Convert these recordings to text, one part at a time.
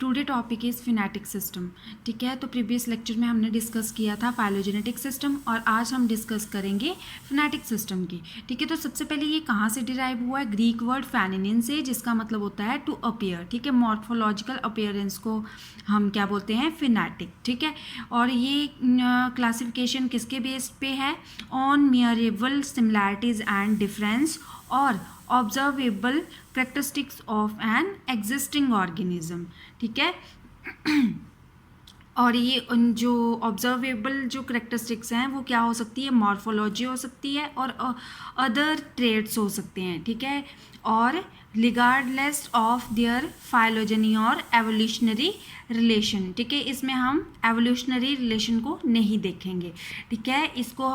Today topic is phenetic system. ठीक है, तो प्रीवियस लेक्चर में हमने डिस्कस किया था फाइलोजेनेटिक सिस्टम और आज हम डिस्कस करेंगे फिनेटिक सिस्टम की। ठीक है, तो सबसे पहले ये कहाँ से डिराइव हुआ है? ग्रीक वर्ड फेनिनिन से, जिसका मतलब होता है टू अपीयर। ठीक है, मॉर्फोलॉजिकल अपीयरेंस को हम क्या बोलते हैं? फिनेटिक। ठीक है, और ये क्लासिफिकेशन किसके बेस पे है? ऑन मियरेबल सिमिलैरिटीज एंड डिफरेंस और observable characteristics of an existing organism. ठीक है, और ये उन जो ऑब्जर्वेबल जो करेक्टरिस्टिक्स हैं वो क्या हो सकती है? मॉर्फोलॉजी हो सकती है और अदर ट्रेड्स हो सकते हैं। ठीक है, और रिगार्डलेस ऑफ देयर फाइलोजेनी और एवोल्यूशनरी रिलेशन। ठीक है, इसमें हम एवोल्यूशनरी रिलेशन को नहीं देखेंगे। ठीक है, इसको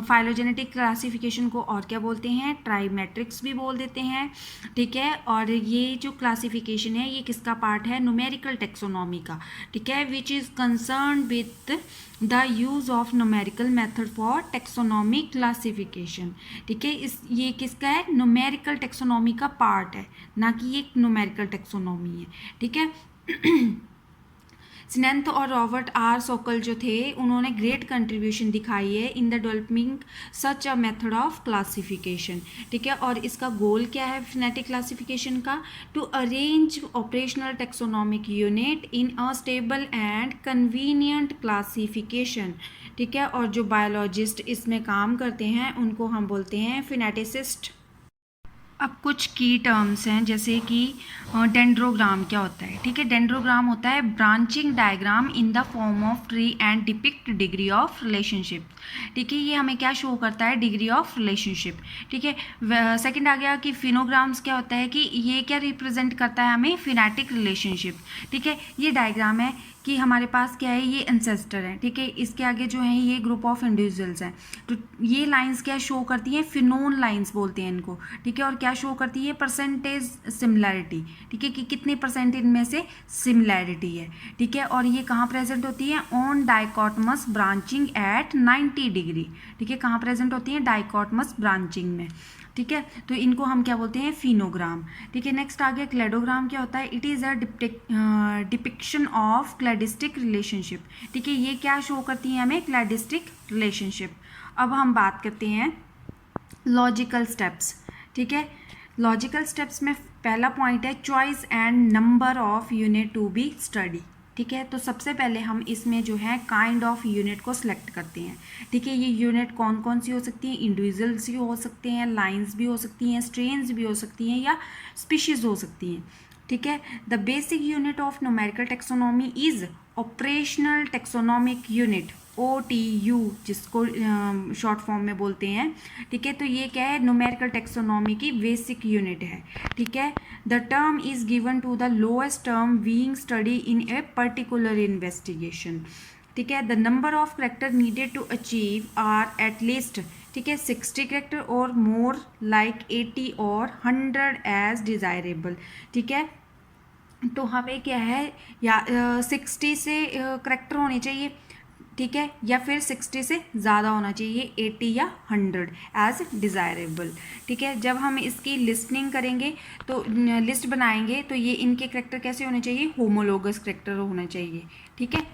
फाइलोजेनेटिक क्लासिफिकेशन को और क्या बोलते हैं? ट्राइमेट्रिक्स भी बोल देते हैं। ठीक है, और ये जो क्लासिफिकेशन है ये किसका पार्ट है? न्यूमेरिकल टेक्सोनॉमी का। ठीक है, which is concern with the use of numerical method for taxonomic classification. ठीक है, ये किसका है? न्यूमेरिकल टेक्सोनॉमी का पार्ट है, ना कि ये न्यूमेरिकल टेक्सोनॉमी है। ठीक है, स्नेंथ और रॉबर्ट आर सोकल जो थे उन्होंने ग्रेट कंट्रीब्यूशन दिखाई है in the developing such a method of classification. ठीक है, और इसका गोल क्या है फिनेटिक क्लासिफिकेशन का? To arrange operational taxonomic unit in a stable and convenient classification. ठीक है, और जो बायोलॉजिस्ट इसमें काम करते हैं उनको हम बोलते हैं फिनेटिसिस्ट। अब कुछ की टर्म्स हैं, जैसे कि डेंड्रोग्राम क्या होता है? ठीक है, डेंड्रोग्राम होता है branching diagram in the form of tree and depict degree of relationship. ठीक है, ये हमें क्या शो करता है? Degree of relationship. ठीक है, सेकंड आ गया कि फिनोग्राम्स क्या होता है कि ये क्या रिप्रेजेंट करता है हमें? Phenetic relationship. ठीक है, ये डायग्राम है कि हमारे पास क्या है? ये एंसेस्टर है। ठीक है, इसके आगे जो है ये ग्रुप ऑफ इंडिविजुअल्स हैं। तो ये लाइंस क्या शो करती हैं? फिनोन लाइंस बोलते हैं इनको। ठीक है, और क्या शो करती है? Percentage similarity. ठीक है, कि कितने परसेंट इनमें से सिमिलैरिटी है। ठीक है, और ये कहाँ प्रेजेंट होती है? On dichotomous branching at 90 degree. ठीक है, कहाँ प्रेजेंट होती है? डाइकोटमस ब्रांचिंग में। ठीक है, तो इनको हम क्या बोलते हैं? फिनोग्राम। ठीक है, नेक्स्ट आ गया क्लेडोग्राम क्या होता है? It is a depiction of cladistic relationship. ठीक है, ये क्या शो करती है हमें? Cladistic relationship. अब हम बात करते हैं लॉजिकल स्टेप्स। ठीक है, लॉजिकल स्टेप्स में पहला पॉइंट है choice and number of unit to be study. ठीक है, तो सबसे पहले हम इसमें जो है काइंड ऑफ यूनिट को सिलेक्ट करते हैं। ठीक है, ये यूनिट कौन कौन सी हो सकती हैं? इंडिविजुअल्स भी हो सकते हैं, लाइंस भी हो सकती हैं, स्ट्रेन्स भी हो सकती हैं, या स्पीशीज हो सकती हैं। ठीक है, the basic unit of numerical taxonomy is operational taxonomic unit, OTU, जिसको शॉर्ट फॉर्म में बोलते हैं। ठीक है, तो ये क्या है? न्यूमेरिकल टेक्सोनॉमी की बेसिक यूनिट है। ठीक है, the term is given to the lowest term being study in a particular investigation. ठीक है, the number of character needed to achieve are at least, ठीक है, 60 करेक्टर और मोर लाइक 80 और 100 एज डिज़ायरेबल। ठीक है, तो हमें क्या है? या 60 से करेक्टर होने चाहिए। ठीक है, या फिर 60 से ज़्यादा होना चाहिए, 80 या 100 एज डिज़ायरेबल। ठीक है, जब हम इसकी लिस्टिंग करेंगे तो लिस्ट बनाएंगे तो ये इनके करेक्टर कैसे होने चाहिए? होमोलोगस करेक्टर होना चाहिए। ठीक है,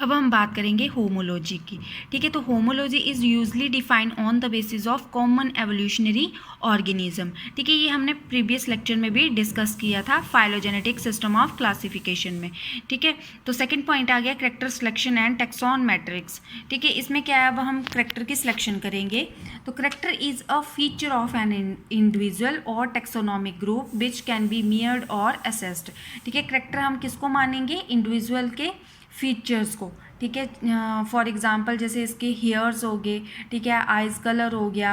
अब हम बात करेंगे होमोलॉजी की। ठीक है, तो homology is usually defined on the basis of common evolutionary organism. ठीक है, ये हमने प्रीवियस लेक्चर में भी डिस्कस किया था फाइलोजेनेटिक सिस्टम ऑफ क्लासिफिकेशन में। ठीक है, तो सेकंड पॉइंट आ गया character selection and tax on matrix. ठीक है, इसमें क्या है? अब हम करेक्टर की सिलेक्शन करेंगे। तो character is a feature of an individual और taxonomic group which can be measured और असेस्ड। ठीक है, करेक्टर हम किसको मानेंगे? इंडिविजुअल के फीचर्स को। ठीक है, फॉर एग्जांपल जैसे इसके हेयर्स हो गए। ठीक है, आइज कलर हो गया,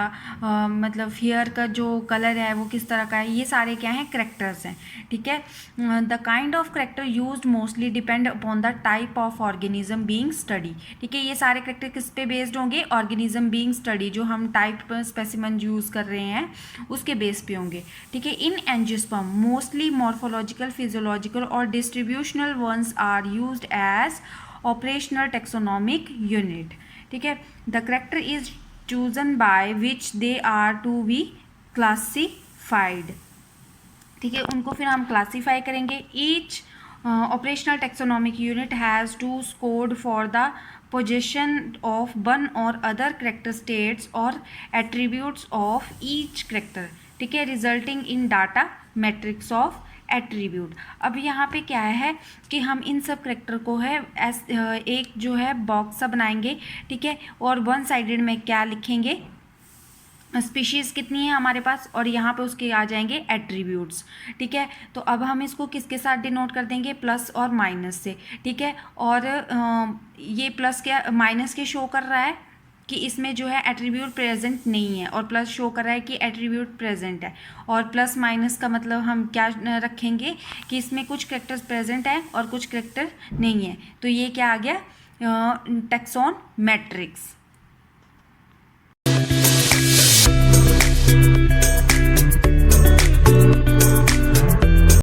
मतलब हेयर का जो कलर है वो किस तरह का है, ये सारे क्या हैं? करेक्टर्स हैं। ठीक है, the kind of character used mostly depend upon the type of organism being study. ठीक है, ये सारे करेक्टर किस पे बेस्ड होंगे? ऑर्गेनिज्म बीइंग स्टडी, जो हम टाइप स्पेसिमेन यूज़ कर रहे हैं उसके बेस पे होंगे। ठीक है, in angiosperm mostly morphological, physiological और distributional ones are used as operational taxonomic unit. ठीक है, the character is chosen by which they are to be classified. ठीक है, उनको फिर हम क्लासीफाई करेंगे। Each operational taxonomic unit has to score for the possession of one or other character states or attributes of each character, ठीक है, resulting in data matrix of attribute. अब यहाँ पे क्या है कि हम इन सब करेक्टर को है एक जो है बॉक्स सा बनाएंगे, ठीक है, और वन साइडेड में क्या लिखेंगे, स्पीशीज़ कितनी है हमारे पास, और यहाँ पे उसके आ जाएंगे एट्रीब्यूट्स, ठीक है। तो अब हम इसको किसके साथ डिनोट कर देंगे, प्लस और माइनस से, ठीक है। और ये प्लस क्या माइनस के शो कर रहा है कि इसमें जो है एट्रीब्यूट प्रेजेंट नहीं है, और प्लस शो कर रहा है कि एट्रीब्यूट प्रेजेंट है। और प्लस माइनस का मतलब हम क्या रखेंगे कि इसमें कुछ कैरेक्टर्स प्रेजेंट हैं और कुछ कैरेक्टर नहीं है। तो ये क्या आ गया, टैक्सोन मैट्रिक्स।